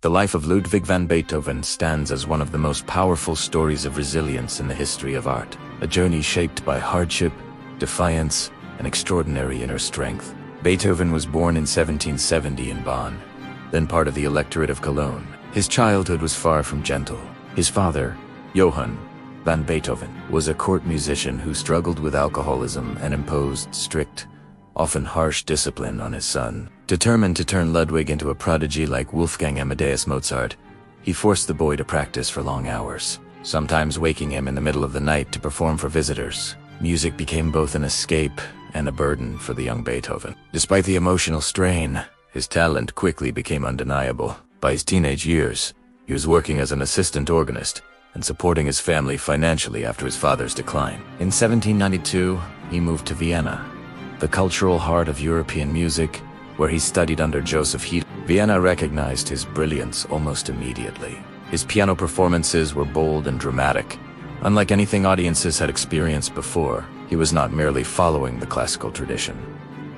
The life of Ludwig van Beethoven stands as one of the most powerful stories of resilience in the history of art, a journey shaped by hardship, defiance, and extraordinary inner strength. Beethoven was born in 1770 in Bonn, then part of the electorate of Cologne. His childhood was far from gentle. His father, Johann van Beethoven, was a court musician who struggled with alcoholism and imposed strict, often harsh discipline on his son. Determined to turn Ludwig into a prodigy like Wolfgang Amadeus Mozart, he forced the boy to practice for long hours, sometimes waking him in the middle of the night to perform for visitors. Music became both an escape and a burden for the young Beethoven. Despite the emotional strain, his talent quickly became undeniable. By his teenage years, he was working as an assistant organist and supporting his family financially after his father's decline. In 1792, he moved to Vienna, the cultural heart of European music, where he studied under Joseph Haydn. Vienna recognized his brilliance almost immediately. His piano performances were bold and dramatic. Unlike anything audiences had experienced before, he was not merely following the classical tradition.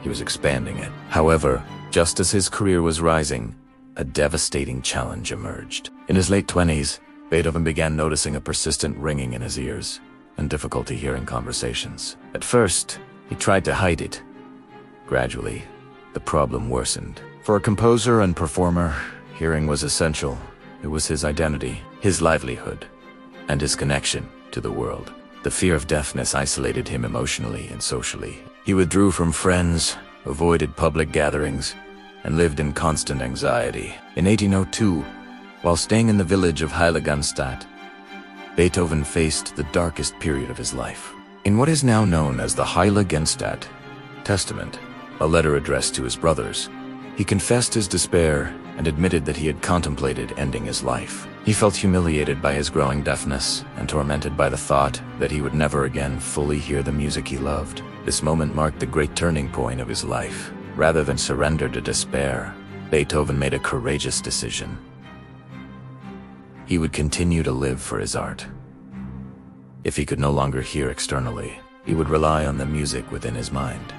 He was expanding it. However, just as his career was rising, a devastating challenge emerged. In his late 20s, Beethoven began noticing a persistent ringing in his ears and difficulty hearing conversations. At first, he tried to hide it. Gradually, the problem worsened. For a composer and performer, hearing was essential. It was his identity, his livelihood, and his connection to the world. The fear of deafness isolated him emotionally and socially. He withdrew from friends, avoided public gatherings, and lived in constant anxiety. In 1802, while staying in the village of Heiligenstadt, Beethoven faced the darkest period of his life. In what is now known as the Heiligenstadt Testament, a letter addressed to his brothers, he confessed his despair and admitted that he had contemplated ending his life. He felt humiliated by his growing deafness and tormented by the thought that he would never again fully hear the music he loved. This moment marked the great turning point of his life. Rather than surrender to despair, Beethoven made a courageous decision. He would continue to live for his art. If he could no longer hear externally, he would rely on the music within his mind.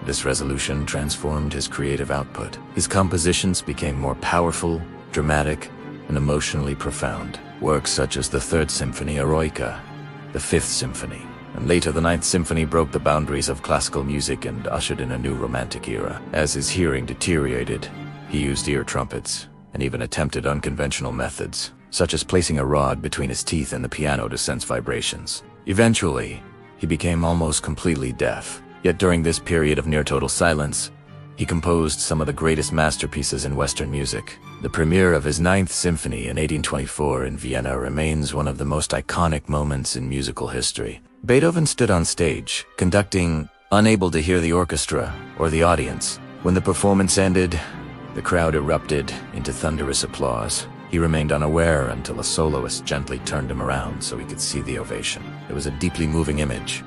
This resolution transformed his creative output. His compositions became more powerful, dramatic, and emotionally profound. Works such as the Third Symphony Eroica, the Fifth Symphony, and later the Ninth Symphony broke the boundaries of classical music and ushered in a new romantic era. As his hearing deteriorated, he used ear trumpets and even attempted unconventional methods, such as placing a rod between his teeth and the piano to sense vibrations. Eventually, he became almost completely deaf. Yet during this period of near-total silence, he composed some of the greatest masterpieces in Western music. The premiere of his Ninth Symphony in 1824 in Vienna remains one of the most iconic moments in musical history. Beethoven stood on stage, conducting, unable to hear the orchestra or the audience. When the performance ended, the crowd erupted into thunderous applause. He remained unaware until a soloist gently turned him around so he could see the ovation. It was a deeply moving image.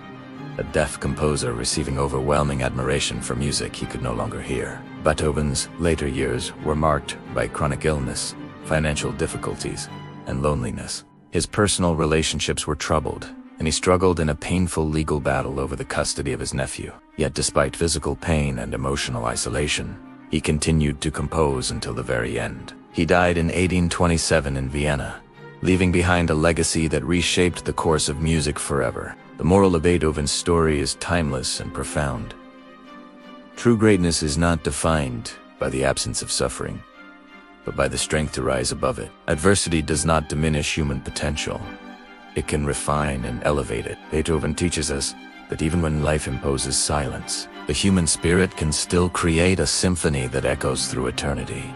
A deaf composer receiving overwhelming admiration for music he could no longer hear. Beethoven's later years were marked by chronic illness, financial difficulties, and loneliness. His personal relationships were troubled, and he struggled in a painful legal battle over the custody of his nephew. Yet despite physical pain and emotional isolation, he continued to compose until the very end. He died in 1827 in Vienna, leaving behind a legacy that reshaped the course of music forever. The moral of Beethoven's story is timeless and profound. True greatness is not defined by the absence of suffering, but by the strength to rise above it. Adversity does not diminish human potential. It can refine and elevate it. Beethoven teaches us that even when life imposes silence, the human spirit can still create a symphony that echoes through eternity.